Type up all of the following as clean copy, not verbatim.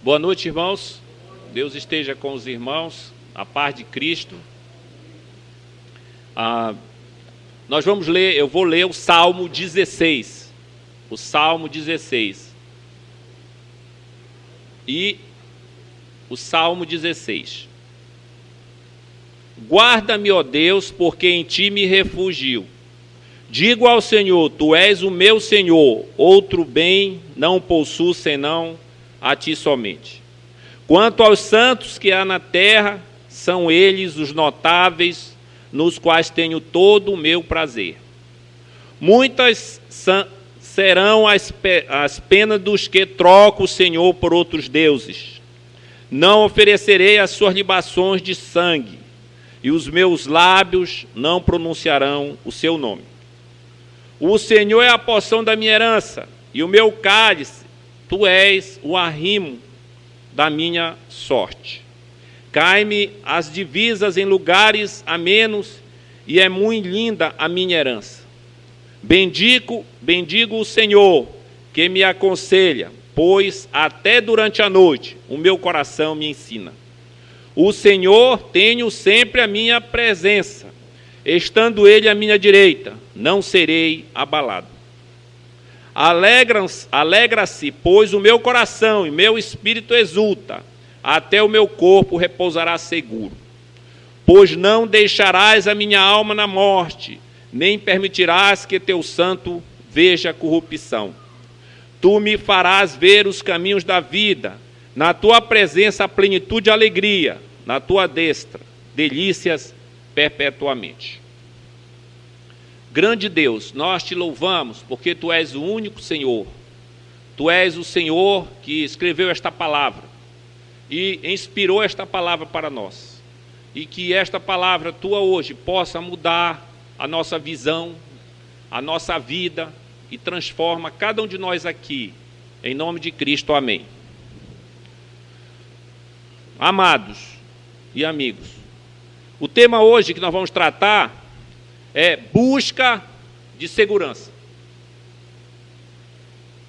Boa noite, irmãos. Deus esteja com os irmãos, a paz de Cristo. Nós vamos ler, eu vou ler o Salmo 16. O Salmo 16. E o Salmo 16. Guarda-me, ó Deus, porque em ti me refugio. Digo ao Senhor, tu és o meu Senhor, outro bem não possuo senão a ti somente. Quanto aos santos que há na terra, são eles os notáveis, nos quais tenho todo o meu prazer. Muitas serão as penas dos que trocam o Senhor por outros deuses. Não oferecerei as suas libações de sangue, e os meus lábios não pronunciarão o seu nome. O Senhor é a porção da minha herança, e o meu cálice, tu és o arrimo da minha sorte. Cai-me as divisas em lugares amenos, e é muito linda a minha herança. Bendigo o Senhor, que me aconselha, pois até durante a noite o meu coração me ensina. O Senhor tenho sempre a minha presença, estando Ele à minha direita, não serei abalado. Alegra-se, pois o meu coração e meu espírito exulta, até o meu corpo repousará seguro. Pois não deixarás a minha alma na morte, nem permitirás que teu santo veja a corrupção. Tu me farás ver os caminhos da vida, na tua presença a plenitude de alegria, na tua destra, delícias perpetuamente. Grande Deus, nós te louvamos porque tu és o único Senhor. Tu és o Senhor que escreveu esta palavra e inspirou esta palavra para nós. E que esta palavra tua hoje possa mudar a nossa visão, a nossa vida e transforma cada um de nós aqui. Em nome de Cristo, amém. Amados e amigos, o tema hoje que nós vamos tratar é busca de segurança.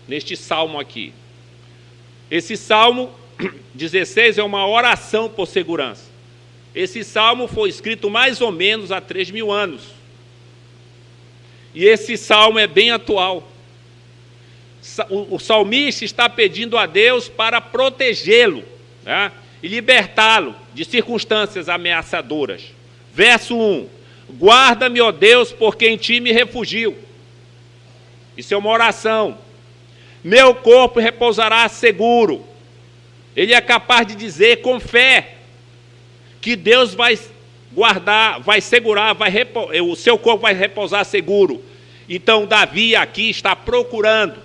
Neste salmo aqui. Esse salmo 16 é uma oração por segurança. Esse salmo foi escrito mais ou menos há 3.000 anos. E esse salmo é bem atual. O salmista está pedindo a Deus para protegê-lo, né, e libertá-lo de circunstâncias ameaçadoras. Verso 1. Guarda-me, ó Deus, porque em ti me refugio. Isso é uma oração. Meu corpo repousará seguro. Ele é capaz de dizer com fé que Deus vai guardar, vai segurar, o seu corpo vai repousar seguro. Então Davi aqui está procurando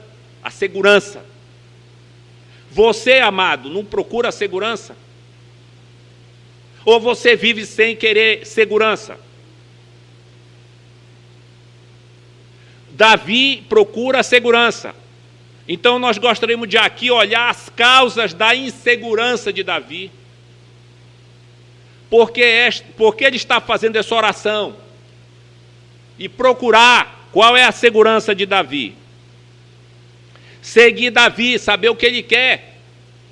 a segurança. Você, amado, não procura a segurança? Ou você vive sem querer segurança? Davi procura a segurança. Então nós gostaríamos de aqui olhar as causas da insegurança de Davi. Porque ele está fazendo essa oração. E procurar qual é a segurança de Davi. Seguir Davi, saber o que ele quer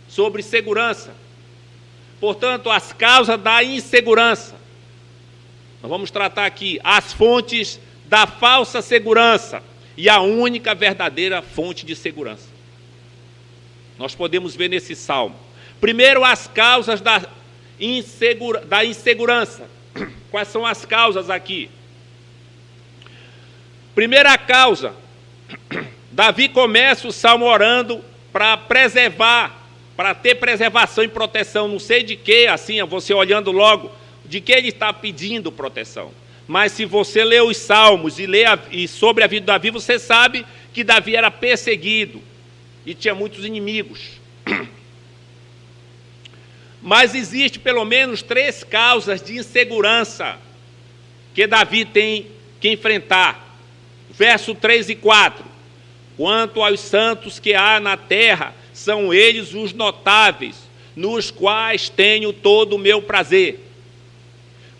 sobre segurança. Portanto, as causas da insegurança. Nós vamos tratar aqui as fontes da falsa segurança e a única verdadeira fonte de segurança. Nós podemos ver nesse salmo. Primeiro, as causas da insegurança. Quais são as causas aqui? Primeira causa, Davi começa o salmo orando para preservar, para ter preservação e proteção, não sei de que, assim, você olhando logo, de que ele está pedindo proteção. Mas se você lê os salmos e sobre a vida de Davi, você sabe que Davi era perseguido e tinha muitos inimigos. Mas existe pelo menos 3 causas de insegurança que Davi tem que enfrentar. Verso 3 e 4. Quanto aos santos que há na terra, são eles os notáveis, nos quais tenho todo o meu prazer.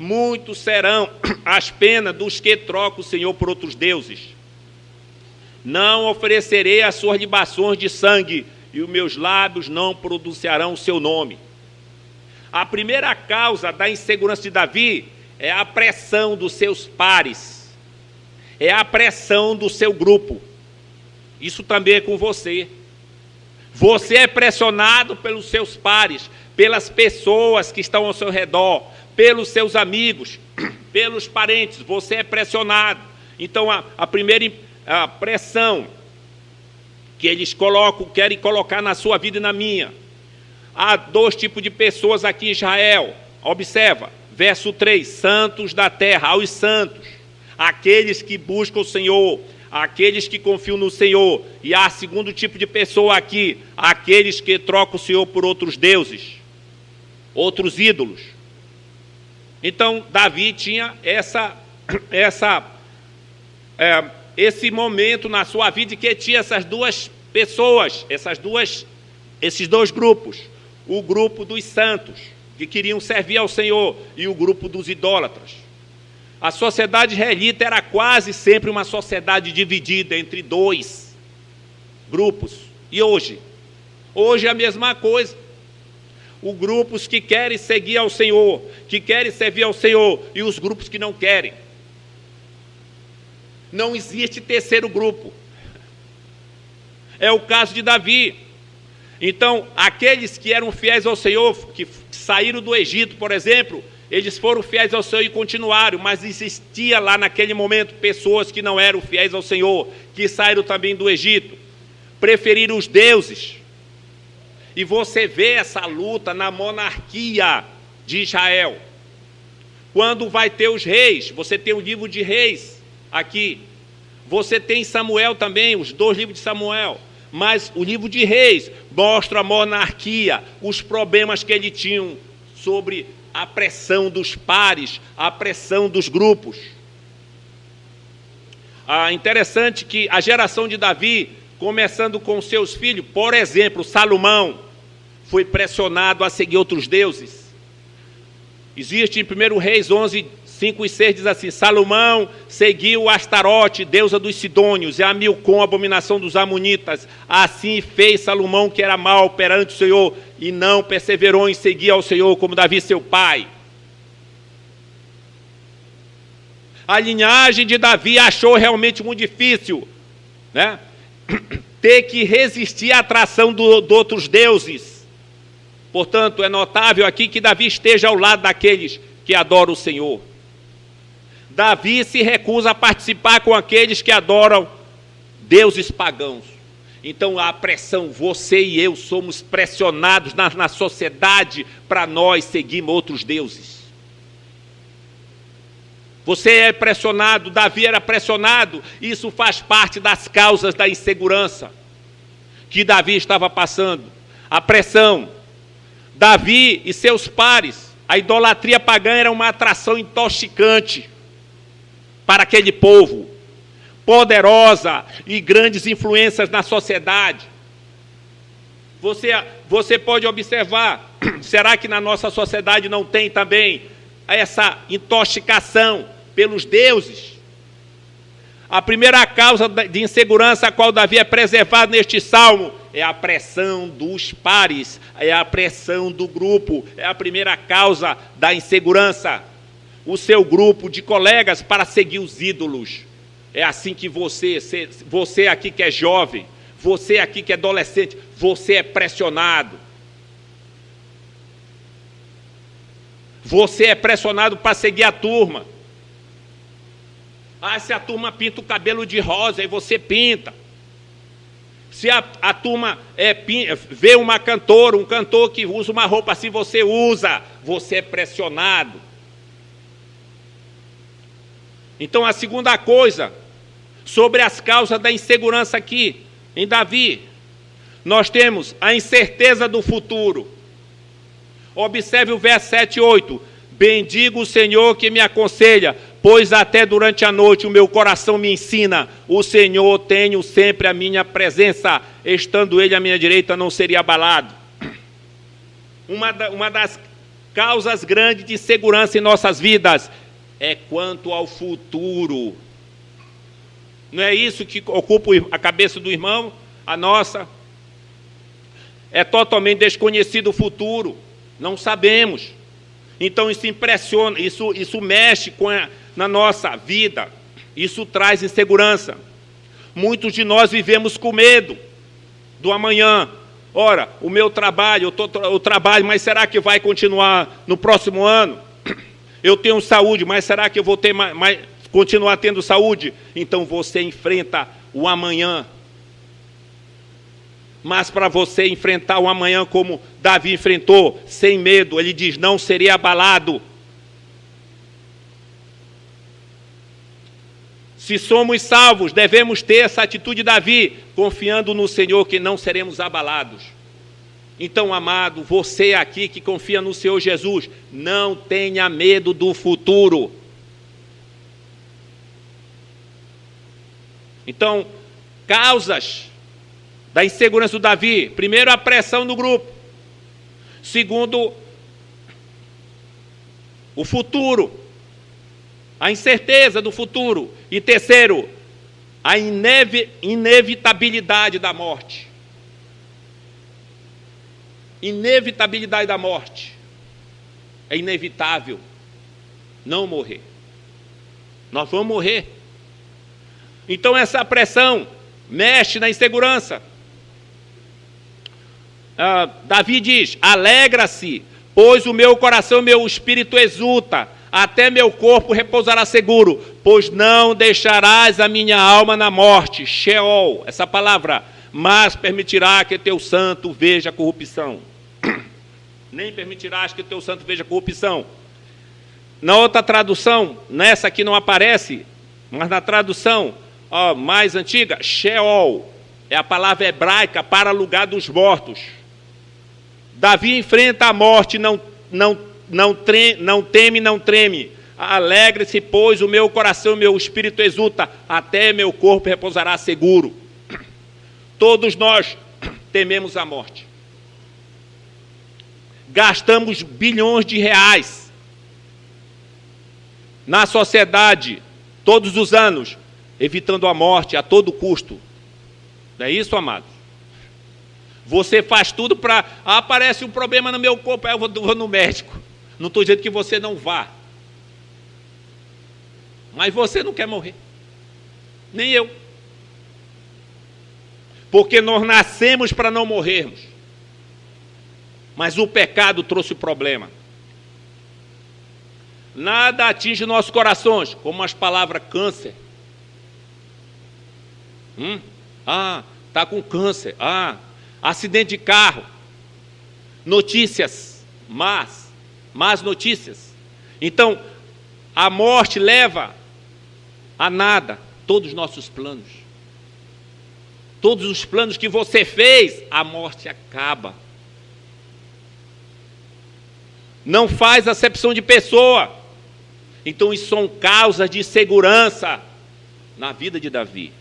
Muitos serão as penas dos que trocam o Senhor por outros deuses. Não oferecerei as suas libações de sangue, e os meus lábios não pronunciarão o seu nome. A primeira causa da insegurança de Davi é a pressão dos seus pares, é a pressão do seu grupo. Isso também é com você. Você é pressionado pelos seus pares, pelas pessoas que estão ao seu redor, pelos seus amigos, pelos parentes. Você é pressionado. Então, a primeira pressão que eles querem colocar na sua vida e na minha. Há dois tipos de pessoas aqui em Israel. Observa, verso 3, santos da terra, aos santos, aqueles que buscam o Senhor, aqueles que confiam no Senhor. E há segundo tipo de pessoa aqui, aqueles que trocam o Senhor por outros deuses, outros ídolos. Então, Davi tinha esse momento na sua vida que tinha essas duas pessoas, esses dois grupos. O grupo dos santos, que queriam servir ao Senhor, e o grupo dos idólatras. A sociedade israelita era quase sempre uma sociedade dividida entre dois grupos. E hoje? Hoje é a mesma coisa. Os grupos que querem seguir ao Senhor, que querem servir ao Senhor, e os grupos que não querem. Não existe terceiro grupo. É o caso de Davi. Então, aqueles que eram fiéis ao Senhor, que saíram do Egito, por exemplo, eles foram fiéis ao Senhor e continuaram, mas existia lá naquele momento pessoas que não eram fiéis ao Senhor, que saíram também do Egito, preferiram os deuses. E você vê essa luta na monarquia de Israel. Quando vai ter os reis, você tem o livro de Reis aqui. Você tem Samuel também, os dois livros de Samuel. Mas o livro de Reis mostra a monarquia, os problemas que ele tinha sobre a pressão dos pares, a pressão dos grupos. Interessante que a geração de Davi, começando com seus filhos, por exemplo, Salomão, foi pressionado a seguir outros deuses. Existe em 1 Reis 11, 5 e 6, diz assim: Salomão seguiu Astarote, deusa dos Sidônios, e a Milcom, abominação dos Amonitas. Assim fez Salomão, que era mau perante o Senhor, e não perseverou em seguir ao Senhor como Davi seu pai. A linhagem de Davi achou realmente muito difícil, né? Ter que resistir à atração de outros deuses. Portanto, é notável aqui que Davi esteja ao lado daqueles que adoram o Senhor. Davi se recusa a participar com aqueles que adoram deuses pagãos. Então há pressão, você e eu somos pressionados na sociedade para nós seguirmos outros deuses. Você é pressionado, Davi era pressionado, isso faz parte das causas da insegurança que Davi estava passando. A pressão. Davi e seus pares, a idolatria pagã era uma atração intoxicante para aquele povo, poderosa e grandes influências na sociedade. Você pode observar, será que na nossa sociedade não tem também essa intoxicação pelos deuses? A primeira causa de insegurança a qual Davi é preservado neste salmo é a pressão dos pares, é a pressão do grupo, é a primeira causa da insegurança. O seu grupo de colegas para seguir os ídolos. É assim que você aqui que é jovem, você aqui que é adolescente, você é pressionado. Você é pressionado para seguir a turma. Se a turma pinta o cabelo de rosa, aí você pinta. Se a turma vê uma cantora, um cantor que usa uma roupa assim, você usa. Você é pressionado. Então, a segunda coisa, sobre as causas da insegurança aqui, em Davi, nós temos a incerteza do futuro. Observe o verso 7 e 8. Bendigo o Senhor que me aconselha, pois até durante a noite o meu coração me ensina. O Senhor tenho sempre a minha presença, estando Ele à minha direita não seria abalado. Uma das causas grandes de insegurança em nossas vidas é quanto ao futuro. Não é isso que ocupa a cabeça do irmão? A nossa? é totalmente desconhecido o futuro, não sabemos. Então isso impressiona, isso mexe na nossa vida, isso traz insegurança. Muitos de nós vivemos com medo do amanhã. Ora, o meu trabalho, eu trabalho, mas será que vai continuar no próximo ano? Eu tenho saúde, mas será que eu vou ter continuar tendo saúde? Então você enfrenta o amanhã. Mas para você enfrentar o amanhã como Davi enfrentou, sem medo, ele diz, não serei abalado. Se somos salvos, devemos ter essa atitude de Davi, confiando no Senhor que não seremos abalados. Então, amado, você aqui que confia no Senhor Jesus, não tenha medo do futuro. Então, causas da insegurança do Davi. Primeiro, a pressão do grupo. Segundo, o futuro. A incerteza do futuro. E terceiro, a inevitabilidade da morte. Inevitabilidade da morte. É inevitável não morrer. Nós vamos morrer. Então essa pressão mexe na insegurança. Davi diz, alegra-se, pois o meu coração, meu espírito exulta, até meu corpo repousará seguro, pois não deixarás a minha alma na morte, Sheol, essa palavra, mas permitirá que teu santo veja corrupção. Nem permitirás que teu santo veja corrupção. Na outra tradução, nessa aqui não aparece, mas na tradução mais antiga, Sheol, é a palavra hebraica para lugar dos mortos. Davi enfrenta a morte, não teme, não treme. Alegre-se, pois o meu coração, meu espírito exulta, até meu corpo repousará seguro. Todos nós tememos a morte. Gastamos bilhões de reais na sociedade, todos os anos, evitando a morte a todo custo. Não é isso, amados? Você faz tudo para... aparece um problema no meu corpo, eu vou no médico. Não estou dizendo que você não vá. Mas você não quer morrer. Nem eu. Porque nós nascemos para não morrermos. Mas o pecado trouxe o problema. Nada atinge nossos corações, como as palavras câncer. Está com câncer. Acidente de carro. Notícias más notícias. Então, a morte leva a nada todos os nossos planos. Todos os planos que você fez, a morte acaba. Não faz acepção de pessoa. Então, isso são causas de insegurança na vida de Davi.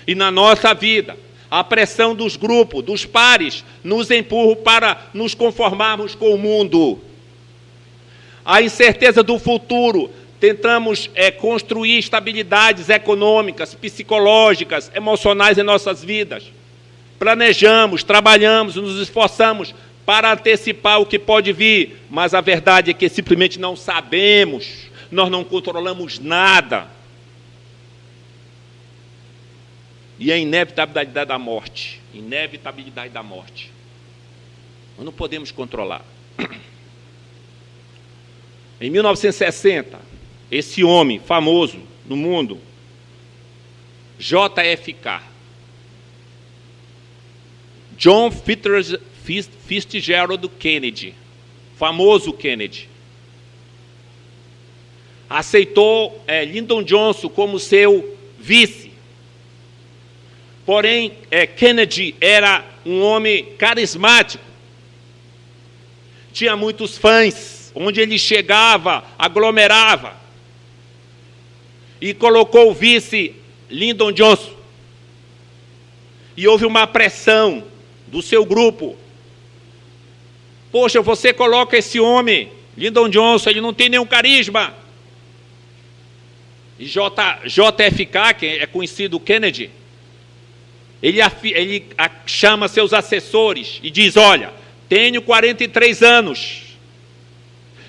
E na nossa vida, a pressão dos grupos, dos pares, nos empurra para nos conformarmos com o mundo. A incerteza do futuro, tentamos construir estabilidades econômicas, psicológicas, emocionais em nossas vidas. Planejamos, trabalhamos, nos esforçamos para antecipar o que pode vir, mas a verdade é que simplesmente não sabemos, nós não controlamos nada. E a inevitabilidade da morte. Inevitabilidade da morte. Nós não podemos controlar. Em 1960, esse homem famoso no mundo, JFK, John Fitzgerald Kennedy, famoso Kennedy, aceitou Lyndon Johnson como seu vice. Porém, Kennedy era um homem carismático, tinha muitos fãs, onde ele chegava, aglomerava, e colocou o vice Lyndon Johnson. E houve uma pressão do seu grupo. Poxa, você coloca esse homem, Lyndon Johnson, ele não tem nenhum carisma. E JFK, que é conhecido Kennedy, Ele chama seus assessores e diz: olha, tenho 43 anos,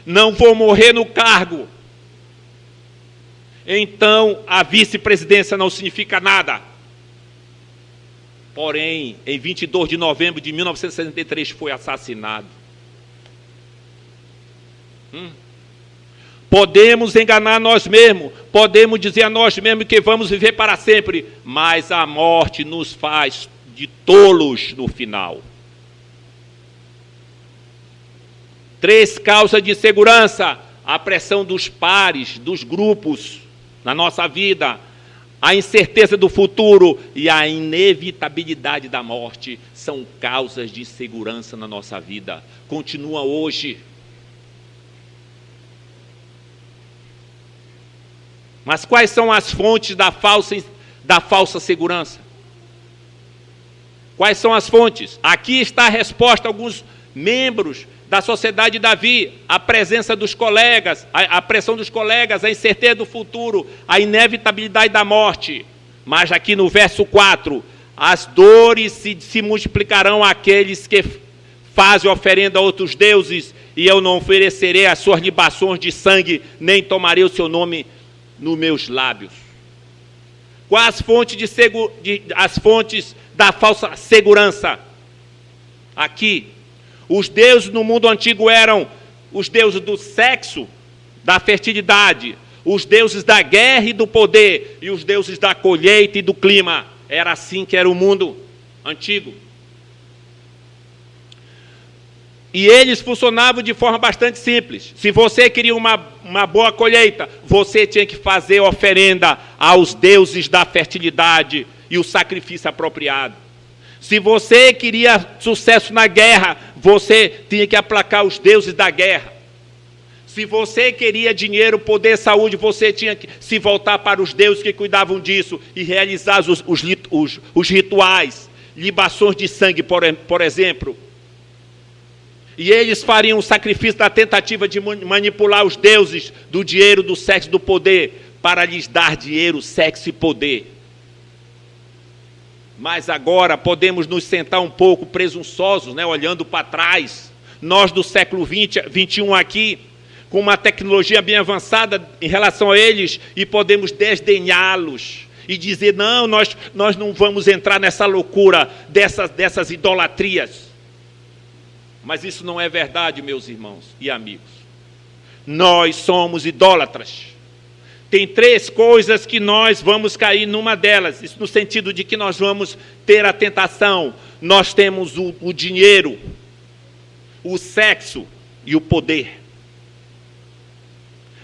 não vou morrer no cargo. Então, a vice-presidência não significa nada. Porém, em 22 de novembro de 1963, foi assassinado. Podemos enganar nós mesmos, podemos dizer a nós mesmos que vamos viver para sempre, mas a morte nos faz de tolos no final. 3 causas de insegurança: a pressão dos pares, dos grupos na nossa vida, a incerteza do futuro e a inevitabilidade da morte são causas de insegurança na nossa vida. Continua hoje. Mas quais são as fontes da falsa segurança? Quais são as fontes? Aqui está a resposta a alguns membros da sociedade de Davi: a presença dos colegas, a pressão dos colegas, a incerteza do futuro, a inevitabilidade da morte. Mas aqui no verso 4, as dores se multiplicarão àqueles que fazem oferenda a outros deuses, e eu não oferecerei as suas libações de sangue, nem tomarei o seu nome nos meus lábios. Quais as fontes da falsa segurança? Aqui, os deuses no mundo antigo eram os deuses do sexo, da fertilidade, os deuses da guerra e do poder, e os deuses da colheita e do clima. Era assim que era o mundo antigo. E eles funcionavam de forma bastante simples. Se você queria uma boa colheita, você tinha que fazer oferenda aos deuses da fertilidade e o sacrifício apropriado. Se você queria sucesso na guerra, você tinha que aplacar os deuses da guerra. Se você queria dinheiro, poder, saúde, você tinha que se voltar para os deuses que cuidavam disso e realizar os rituais, libações de sangue, por exemplo. E eles fariam o sacrifício da tentativa de manipular os deuses do dinheiro, do sexo, do poder, para lhes dar dinheiro, sexo e poder. Mas agora podemos nos sentar um pouco presunçosos, olhando para trás. Nós do século 21 aqui, com uma tecnologia bem avançada em relação a eles, e podemos desdenhá-los e dizer: não, nós não vamos entrar nessa loucura dessas idolatrias. Mas isso não é verdade, meus irmãos e amigos. Nós somos idólatras. Tem 3 coisas que nós vamos cair numa delas, isso no sentido de que nós vamos ter a tentação. Nós temos o dinheiro, o sexo e o poder.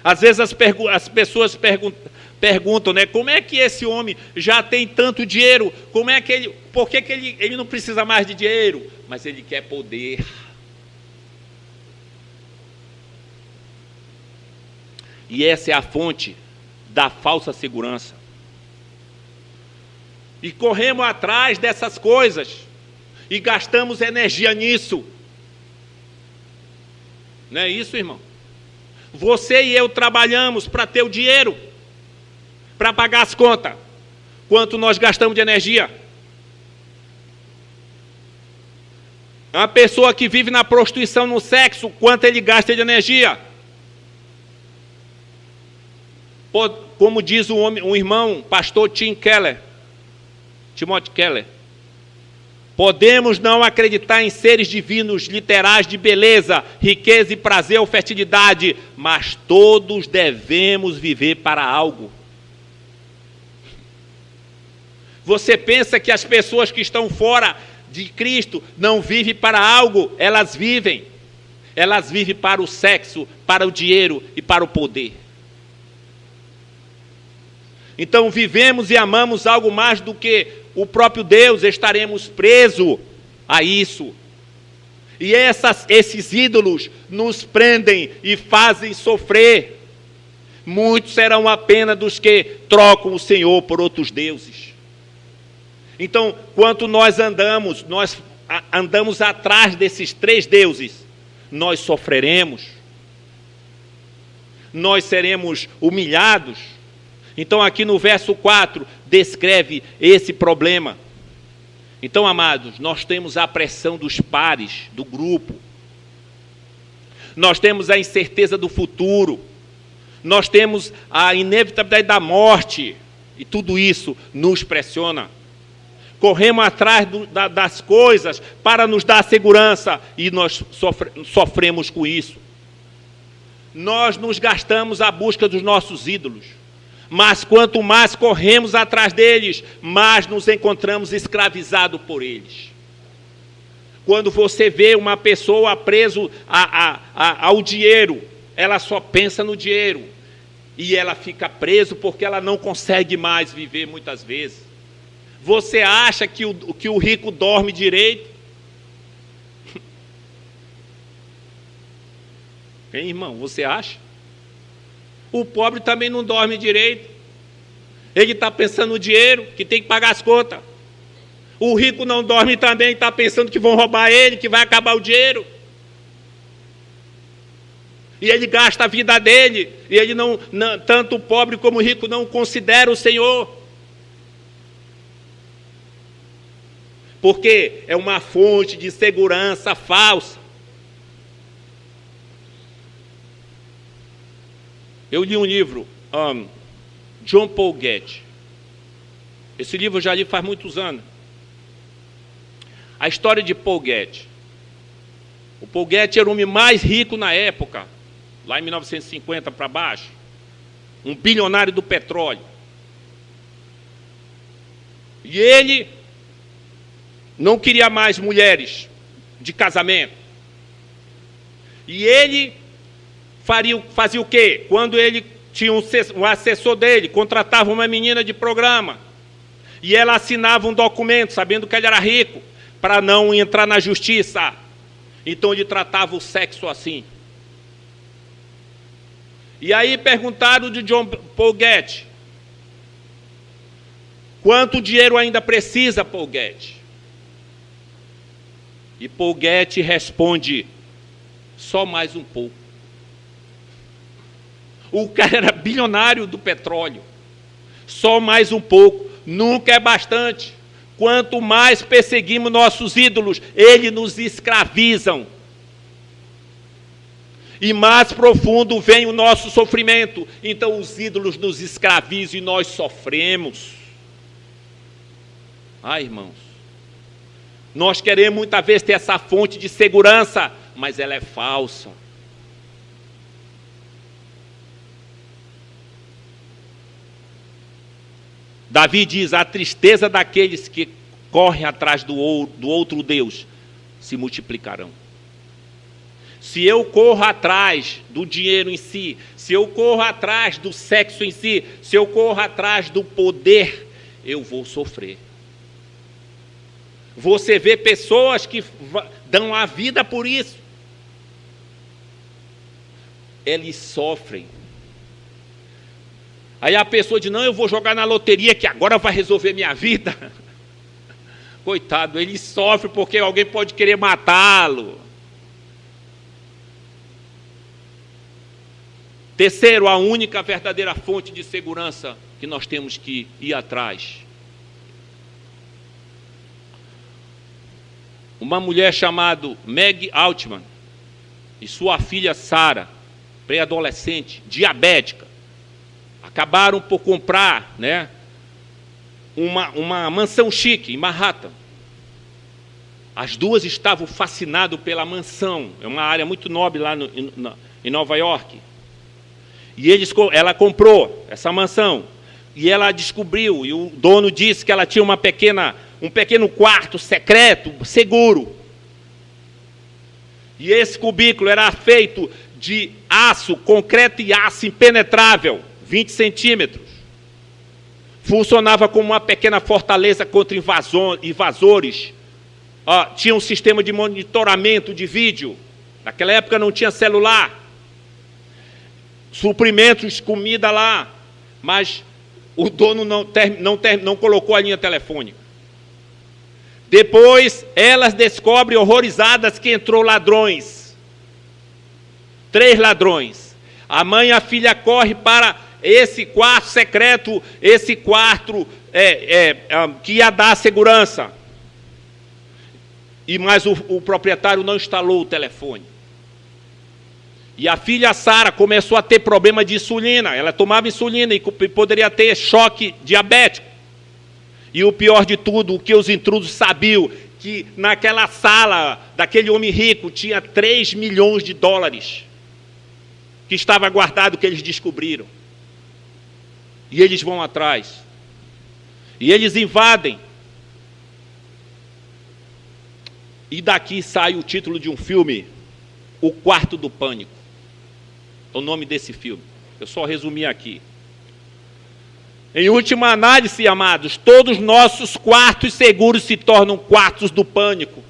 Às vezes as pessoas perguntam, como é que esse homem já tem tanto dinheiro? Por que ele não precisa mais de dinheiro? Mas ele quer poder. E essa é a fonte da falsa segurança. E corremos atrás dessas coisas e gastamos energia nisso. Não é isso, irmão? Você e eu trabalhamos para ter o dinheiro, para pagar as contas. Quanto nós gastamos de energia? Uma pessoa que vive na prostituição, no sexo, quanto ele gasta de energia? Como diz um irmão, pastor Timothy Keller, podemos não acreditar em seres divinos, literais de beleza, riqueza e prazer ou fertilidade, mas todos devemos viver para algo. Você pensa que as pessoas que estão fora de Cristo não vivem para algo? Elas vivem para o sexo, para o dinheiro e para o poder. Então vivemos e amamos algo mais do que o próprio Deus, estaremos presos a isso. E esses ídolos nos prendem e fazem sofrer. Muitos serão a pena dos que trocam o Senhor por outros deuses. Então, quando nós andamos atrás desses 3 deuses, nós sofreremos. Nós seremos humilhados. Então aqui no verso 4, descreve esse problema. Então, amados, nós temos a pressão dos pares, do grupo. Nós temos a incerteza do futuro. Nós temos a inevitabilidade da morte. E tudo isso nos pressiona. Corremos atrás das coisas para nos dar segurança e nós sofremos com isso. Nós nos gastamos à busca dos nossos ídolos. Mas quanto mais corremos atrás deles, mais nos encontramos escravizados por eles. Quando você vê uma pessoa preso ao dinheiro, ela só pensa no dinheiro. E ela fica presa porque ela não consegue mais viver muitas vezes. Você acha que o rico dorme direito? Hein, irmão, você acha? O pobre também não dorme direito. Ele está pensando no dinheiro, que tem que pagar as contas. O rico não dorme também, está pensando que vão roubar ele, que vai acabar o dinheiro. E ele gasta a vida dele. E ele não, tanto o pobre como o rico não considera o Senhor. Porque é uma fonte de segurança falsa. Eu li um livro, John Paul Getty. Esse livro eu já li faz muitos anos. A história de Paul Getty. O Paul Getty era o homem mais rico na época, lá em 1950 para baixo. Um bilionário do petróleo. E ele não queria mais mulheres de casamento. E ele fazia o quê? Quando ele tinha um assessor dele, contratava uma menina de programa, e ela assinava um documento, sabendo que ele era rico, para não entrar na justiça. Então ele tratava o sexo assim. E aí perguntaram de John Paul Getty: quanto dinheiro ainda precisa, Paul Getty? E Paul Getty responde: só mais um pouco. O cara era bilionário do petróleo. Só mais um pouco. Nunca é bastante. Quanto mais perseguimos nossos ídolos, eles nos escravizam. E mais profundo vem o nosso sofrimento. Então os ídolos nos escravizam e nós sofremos. Ai, irmãos. Nós queremos muitas vezes ter essa fonte de segurança, mas ela é falsa. Davi diz: a tristeza daqueles que correm atrás do outro Deus se multiplicarão. Se eu corro atrás do dinheiro em si, se eu corro atrás do sexo em si, se eu corro atrás do poder, eu vou sofrer. Você vê pessoas que dão a vida por isso. Eles sofrem. Aí a pessoa diz: não, eu vou jogar na loteria que agora vai resolver minha vida. Coitado, ele sofre porque alguém pode querer matá-lo. Terceiro, a única verdadeira fonte de segurança que nós temos que ir atrás. Uma mulher chamada Meg Altman e sua filha Sarah, pré-adolescente, diabética, acabaram por comprar, uma mansão chique em Manhattan. As duas estavam fascinadas pela mansão. É uma área muito nobre lá em Nova York. E ela comprou essa mansão. E ela descobriu, e o dono disse que ela tinha um pequeno quarto secreto, seguro. E esse cubículo era feito de aço, concreto e aço impenetrável, 20 centímetros. Funcionava como uma pequena fortaleza contra invasores. Tinha um sistema de monitoramento de vídeo. Naquela época não tinha celular. Suprimentos, comida lá. Mas o dono não colocou a linha telefônica. Depois, elas descobrem, horrorizadas, que entrou ladrões. 3 ladrões. A mãe e a filha correm para esse quarto secreto, esse quarto que ia dar segurança. Mas o proprietário não instalou o telefone. E a filha Sara começou a ter problema de insulina. Ela tomava insulina e poderia ter choque diabético. E o pior de tudo, o que os intrusos sabiam, que naquela sala daquele homem rico tinha 3 milhões de dólares que estava guardado, que eles descobriram. E eles vão atrás. E eles invadem. E daqui sai o título de um filme, O Quarto do Pânico. É o nome desse filme. Eu só resumi aqui. Em última análise, amados, todos nossos quartos seguros se tornam quartos do pânico.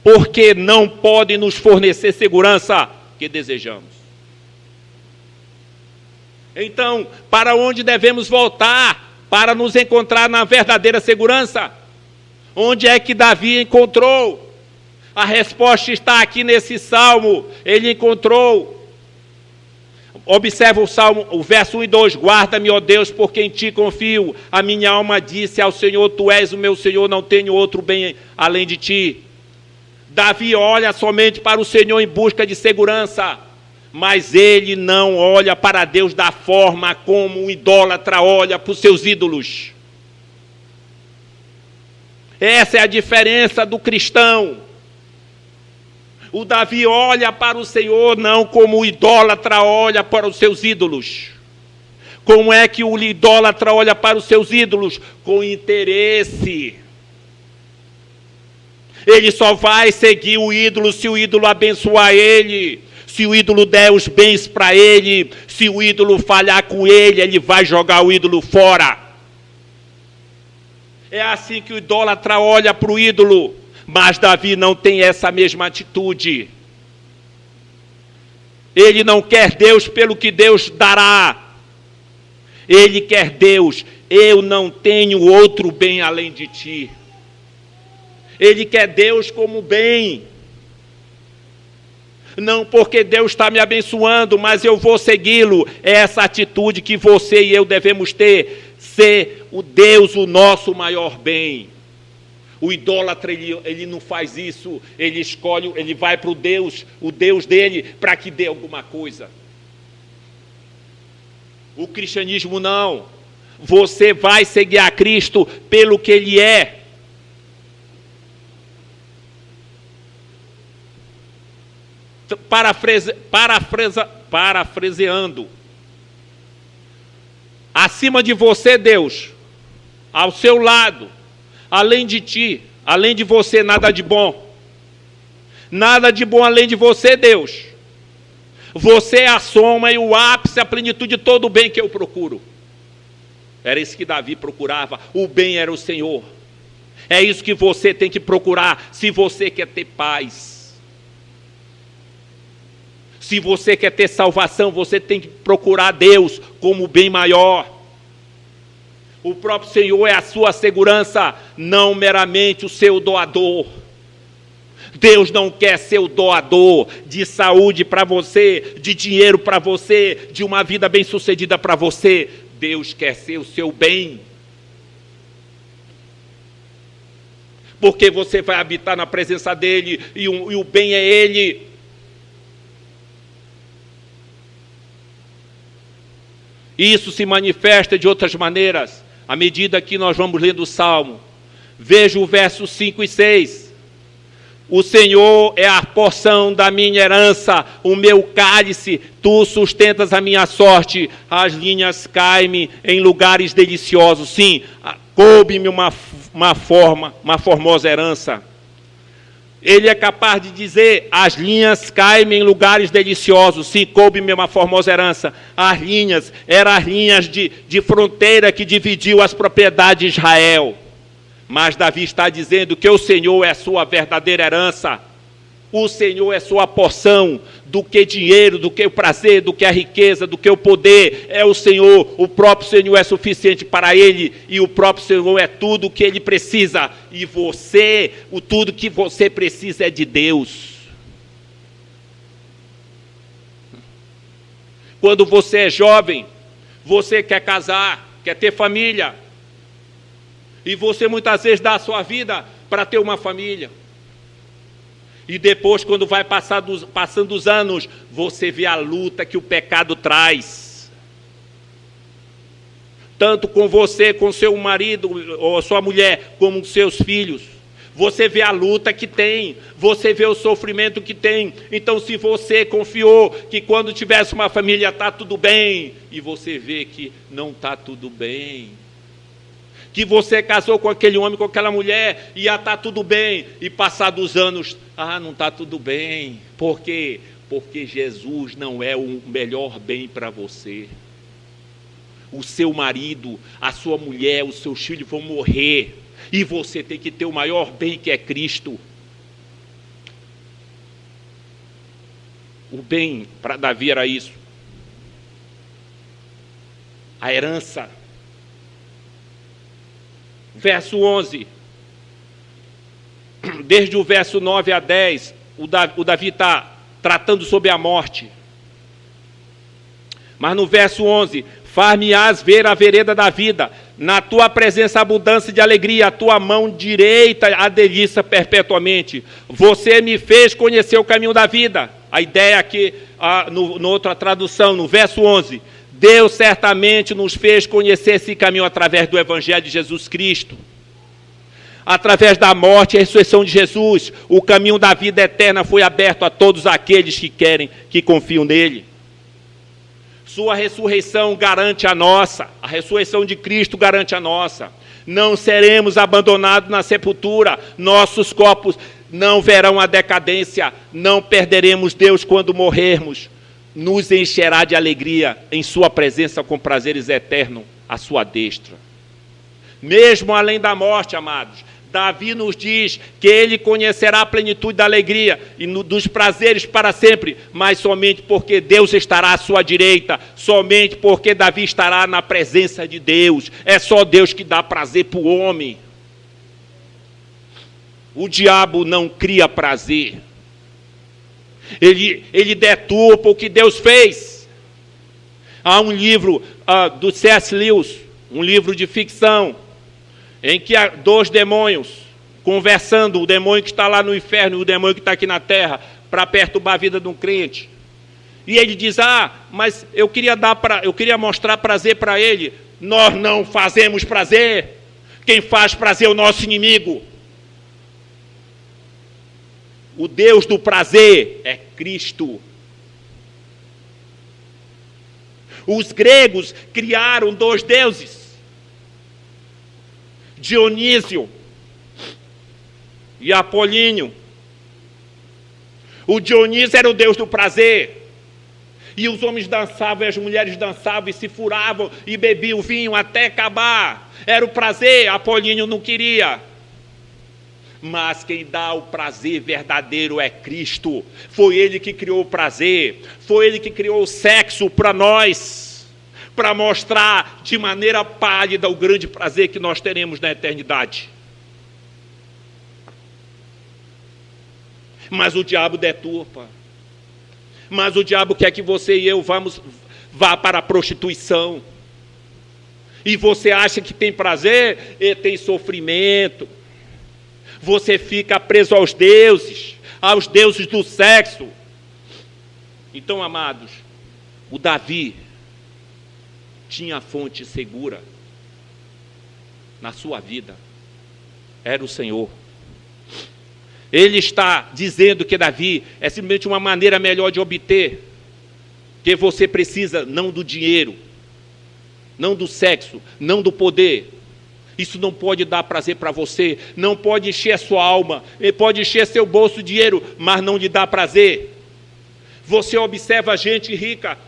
Porque não podem nos fornecer segurança que desejamos. Então, para onde devemos voltar para nos encontrar na verdadeira segurança? Onde é que Davi encontrou? A resposta está aqui nesse salmo. Ele encontrou. Observa o salmo, o verso 1 e 2. Guarda-me, ó Deus, porque em ti confio. A minha alma disse ao Senhor, tu és o meu Senhor, não tenho outro bem além de ti. Davi olha somente para o Senhor em busca de segurança, mas ele não olha para Deus da forma como um idólatra olha para os seus ídolos. Essa é a diferença do cristão. O Davi olha para o Senhor não como o idólatra olha para os seus ídolos. Como é que o idólatra olha para os seus ídolos? Com interesse. Ele só vai seguir o ídolo se o ídolo abençoar ele, se o ídolo der os bens para ele, se o ídolo falhar com ele, ele vai jogar o ídolo fora. É assim que o idólatra olha para o ídolo, mas Davi não tem essa mesma atitude. Ele não quer Deus pelo que Deus dará. Ele quer Deus, eu não tenho outro bem além de ti. Ele quer Deus como bem. Não porque Deus está me abençoando, mas eu vou segui-lo. É essa atitude que você e eu devemos ter. Ser o Deus o nosso maior bem. O idólatra, ele não faz isso. Ele escolhe, ele vai para o Deus dele, para que dê alguma coisa. O cristianismo não. Você vai seguir a Cristo pelo que Ele é. Parafraseando. Acima de você, Deus, ao seu lado, além de ti, além de você, nada de bom. Nada de bom além de você, Deus. Você é a soma e o ápice, a plenitude de todo o bem que eu procuro. Era isso que Davi procurava. O bem era o Senhor. É isso que você tem que procurar se você quer ter paz. Se você quer ter salvação, você tem que procurar Deus como o bem maior. O próprio Senhor é a sua segurança, não meramente o seu doador. Deus não quer ser o doador de saúde para você, de dinheiro para você, de uma vida bem-sucedida para você. Deus quer ser o seu bem. Porque você vai habitar na presença dEle e o bem é Ele. Isso se manifesta de outras maneiras, à medida que nós vamos lendo o Salmo. Veja o verso 5 e 6. O Senhor é a porção da minha herança, o meu cálice, tu sustentas a minha sorte, as linhas caem-me em lugares deliciosos. Sim, coube-me uma formosa herança. Ele é capaz de dizer, as linhas caem em lugares deliciosos. Sim, coube-me uma formosa herança. As linhas, eram as linhas de fronteira que dividiu as propriedades de Israel. Mas Davi está dizendo que o Senhor é a sua verdadeira herança. O Senhor é sua porção, do que dinheiro, do que o prazer, do que a riqueza, do que o poder. É o Senhor, o próprio Senhor é suficiente para ele, e o próprio Senhor é tudo o que ele precisa. E você, tudo que você precisa é de Deus. Quando você é jovem, você quer casar, quer ter família, e você muitas vezes dá a sua vida para ter uma família. E depois, quando vai passando os anos, você vê a luta que o pecado traz. Tanto com você, com seu marido ou sua mulher, como com seus filhos. Você vê a luta que tem, você vê o sofrimento que tem. Então, se você confiou que quando tivesse uma família está tudo bem, e você vê que não está tudo bem, que você casou com aquele homem, com aquela mulher, e já está tudo bem, e passados anos, não está tudo bem. Por quê? Porque Jesus não é o melhor bem para você. O seu marido, a sua mulher, os seus filhos vão morrer, e você tem que ter o maior bem, que é Cristo. O bem para Davi era isso. A herança. Verso 11. Desde o verso 9 a 10, o Davi está tratando sobre a morte. Mas no verso 11, far-me-ás ver a vereda da vida, na tua presença abundância de alegria, a tua mão direita a delícia perpetuamente. Você me fez conhecer o caminho da vida. A ideia aqui, no outra tradução, no verso 11, Deus certamente nos fez conhecer esse caminho através do Evangelho de Jesus Cristo. Através da morte e ressurreição de Jesus, o caminho da vida eterna foi aberto a todos aqueles que confiam nele. Sua ressurreição garante a nossa, a ressurreição de Cristo garante a nossa. Não seremos abandonados na sepultura, nossos corpos não verão a decadência, não perderemos Deus quando morrermos. Nos encherá de alegria em sua presença com prazeres eternos à sua destra. Mesmo além da morte, amados, Davi nos diz que ele conhecerá a plenitude da alegria e dos prazeres para sempre, mas somente porque Deus estará à sua direita, somente porque Davi estará na presença de Deus. É só Deus que dá prazer para o homem. O diabo não cria prazer. Ele deturpa o que Deus fez. Há um livro do C.S. Lewis, um livro de ficção, em que há dois demônios conversando, o demônio que está lá no inferno e o demônio que está aqui na terra, para perturbar a vida de um crente. E ele diz, mas eu queria mostrar prazer para ele. Nós não fazemos prazer. Quem faz prazer é o nosso inimigo. O Deus do prazer é Cristo. Os gregos criaram dois deuses. Dionísio e Apolíneo. O Dionísio era o deus do prazer. E os homens dançavam, e as mulheres dançavam, e se furavam, e bebiam vinho até acabar. Era o prazer, Apolíneo não queria. Mas quem dá o prazer verdadeiro é Cristo. Foi Ele que criou o prazer. Foi Ele que criou o sexo para nós. Para mostrar de maneira pálida o grande prazer que nós teremos na eternidade. Mas o diabo deturpa. Mas o diabo quer que você e eu vá para a prostituição. E você acha que tem prazer e tem sofrimento. Você fica preso aos deuses do sexo. Então, amados, o Davi tinha a fonte segura na sua vida. Era o Senhor. Ele está dizendo que Davi é simplesmente uma maneira melhor de obter. Que você precisa não do dinheiro, não do sexo, não do poder. Isso não pode dar prazer para você, não pode encher a sua alma, pode encher seu bolso de dinheiro, mas não lhe dá prazer. Você observa gente rica,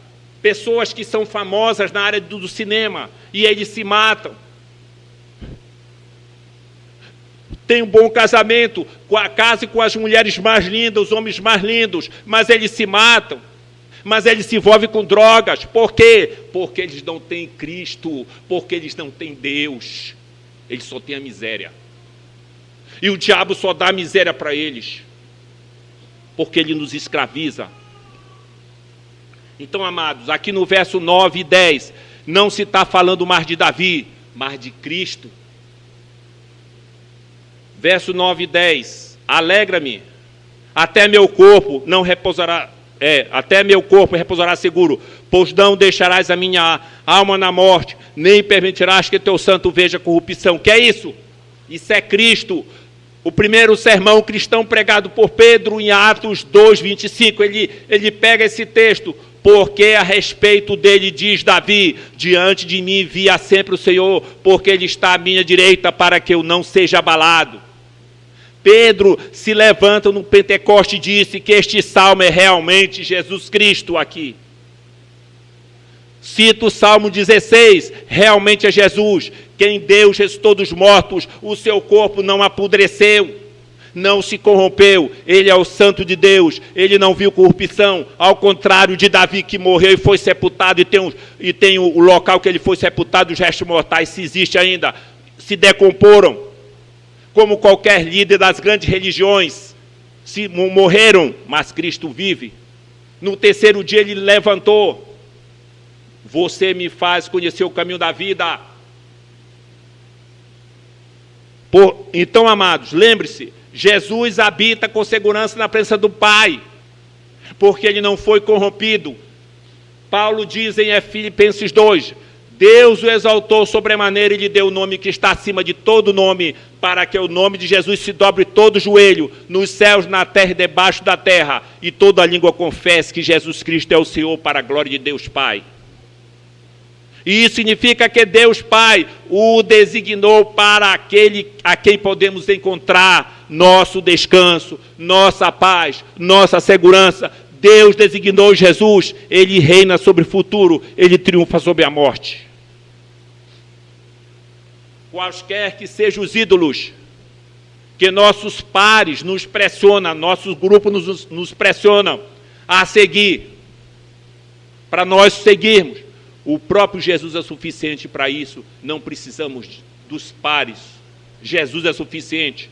pessoas que são famosas na área do cinema, e eles se matam. Tem um bom casamento, case com as mulheres mais lindas, os homens mais lindos, mas eles se matam. Mas eles se envolvem com drogas. Por quê? Porque eles não têm Cristo, porque eles não têm Deus. Eles só têm a miséria. E o diabo só dá miséria para eles, porque ele nos escraviza. Então, amados, aqui no verso 9 e 10, não se está falando mais de Davi, mas de Cristo. Verso 9 e 10. Alegra-me, até meu corpo repousará seguro, pois não deixarás a minha alma na morte, nem permitirás que teu santo veja corrupção. Que é isso? Isso é Cristo. O primeiro sermão cristão pregado por Pedro em Atos 2, 25, ele pega esse texto, porque a respeito dele diz Davi, diante de mim via sempre o Senhor, porque ele está à minha direita para que eu não seja abalado. Pedro se levanta no Pentecoste e disse que este salmo é realmente Jesus Cristo aqui. Cita o Salmo 16, realmente é Jesus, quem Deus ressuscitou dos mortos, o seu corpo não apodreceu, não se corrompeu, ele é o santo de Deus, ele não viu corrupção, ao contrário de Davi que morreu e foi sepultado, e tem o local que ele foi sepultado, os restos mortais, se existe ainda, se decomporam, como qualquer líder das grandes religiões, se morreram, mas Cristo vive. No terceiro dia ele levantou. Você me faz conhecer o caminho da vida. Então, amados, lembre-se, Jesus habita com segurança na presença do Pai, porque ele não foi corrompido. Paulo diz em Filipenses 2, Deus o exaltou sobremaneira e lhe deu o nome que está acima de todo nome, para que o nome de Jesus se dobre todo o joelho, nos céus, na terra e debaixo da terra, e toda a língua confesse que Jesus Cristo é o Senhor, para a glória de Deus Pai. E isso significa que Deus Pai o designou para aquele a quem podemos encontrar nosso descanso, nossa paz, nossa segurança. Deus designou Jesus, ele reina sobre o futuro, ele triunfa sobre a morte. Quaisquer que sejam os ídolos que nossos pares nos pressionam, nossos grupos nos pressionam a seguir, para nós seguirmos, o próprio Jesus é suficiente para isso, não precisamos dos pares, Jesus é suficiente.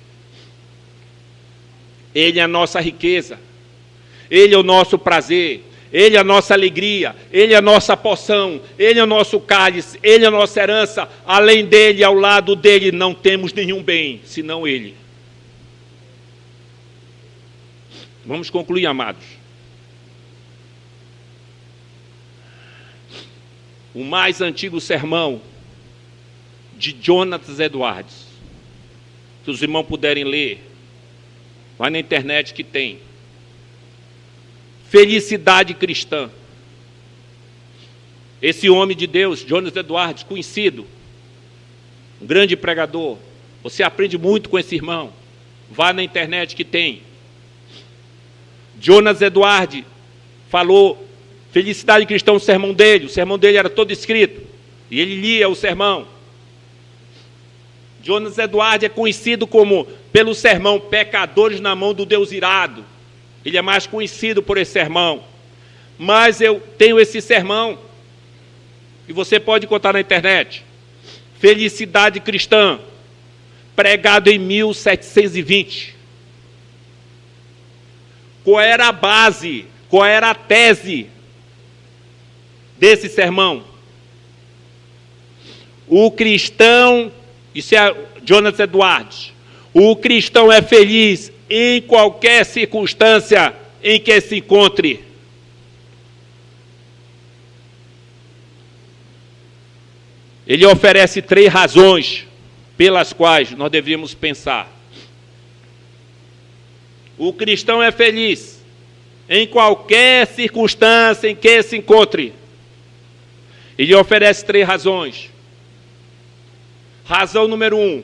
Ele é a nossa riqueza, ele é o nosso prazer, ele é a nossa alegria, ele é a nossa porção, ele é o nosso cálice, ele é a nossa herança. Além dele, ao lado dele, não temos nenhum bem, senão ele. Vamos concluir, amados. O mais antigo sermão de Jonathan Edwards, se os irmãos puderem ler, vai na internet que tem. Felicidade cristã. Esse homem de Deus, Jonathan Edwards, conhecido, um grande pregador, você aprende muito com esse irmão, vá na internet que tem. Jonathan Edwards falou Felicidade cristã, o sermão dele era todo escrito, e ele lia o sermão. Jonathan Edwards é conhecido pelo sermão Pecadores na Mão do Deus Irado. Ele é mais conhecido por esse sermão. Mas eu tenho esse sermão, e você pode encontrar na internet. Felicidade cristã, pregado em 1720. Qual era a base, qual era a tese desse sermão? O cristão, isso é Jonathan Edwards, o cristão é feliz em qualquer circunstância em que se encontre. Ele oferece 3 razões pelas quais nós deveríamos pensar. O cristão é feliz em qualquer circunstância em que se encontre. Ele oferece 3 razões. Razão número 1.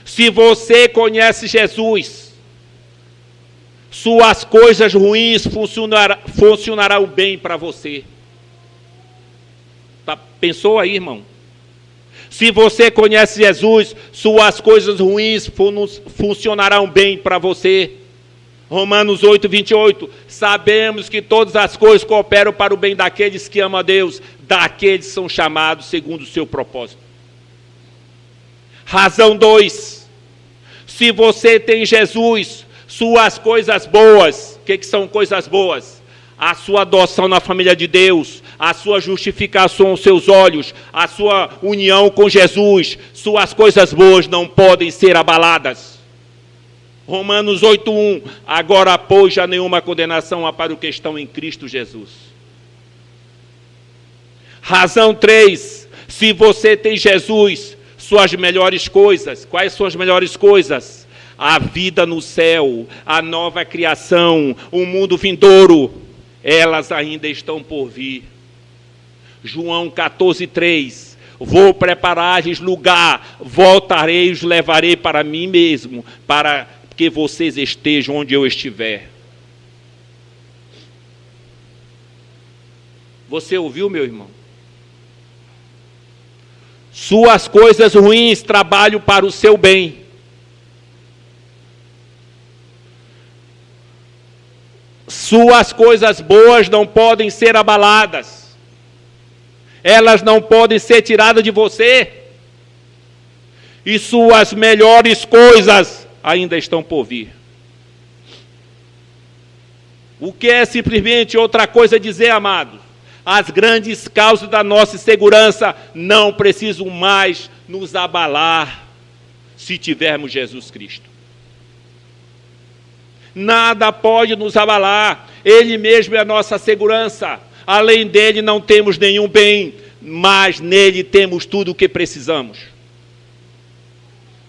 Se você conhece Jesus, suas coisas ruins funcionarão bem para você. Pensou aí, irmão? Se você conhece Jesus, suas coisas ruins funcionarão bem para você. Romanos 8, 28. Sabemos que todas as coisas cooperam para o bem daqueles que amam a Deus, daqueles que são chamados segundo o seu propósito. Razão 2. Se você tem Jesus, suas coisas boas, o que são coisas boas? A sua adoção na família de Deus, a sua justificação aos seus olhos, a sua união com Jesus, suas coisas boas não podem ser abaladas. Romanos 8:1, agora, pois, já nenhuma condenação há para os que estão em Cristo Jesus. Razão 3, se você tem Jesus, suas melhores coisas, quais são as melhores coisas? A vida no céu, a nova criação, o mundo vindouro, elas ainda estão por vir. João 14:3, vou preparar-lhes lugar, voltarei e os levarei para mim mesmo, para que vocês estejam onde eu estiver. Você ouviu, meu irmão? Suas coisas ruins trabalham para o seu bem. Suas coisas boas não podem ser abaladas. Elas não podem ser tiradas de você. E suas melhores coisas ainda estão por vir. O que é simplesmente outra coisa dizer, amados? As grandes causas da nossa segurança não precisam mais nos abalar se tivermos Jesus Cristo. Nada pode nos abalar. Ele mesmo é a nossa segurança. Além dele não temos nenhum bem, mas nele temos tudo o que precisamos.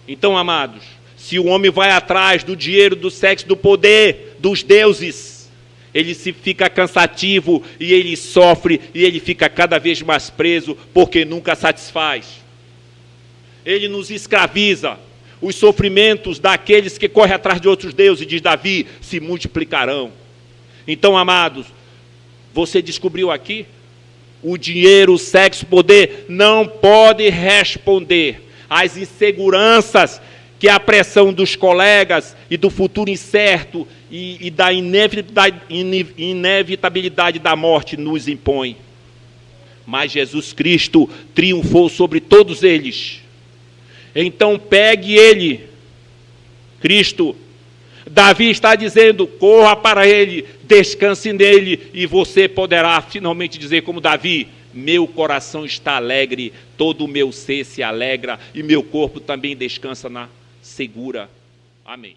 Então, amados, se o homem vai atrás do dinheiro, do sexo, do poder, dos deuses, ele se fica cansativo e ele sofre e ele fica cada vez mais preso porque nunca satisfaz. Ele nos escraviza. Os sofrimentos daqueles que correm atrás de outros deuses, diz Davi, se multiplicarão. Então, amados, você descobriu aqui? O dinheiro, o sexo, o poder não pode responder às inseguranças que a pressão dos colegas e do futuro incerto e da inevitabilidade da morte nos impõe. Mas Jesus Cristo triunfou sobre todos eles. Então pegue ele, Cristo. Davi está dizendo, corra para ele, descanse nele, e você poderá finalmente dizer como Davi, meu coração está alegre, todo o meu ser se alegra, e meu corpo também descansa na segura. Amém.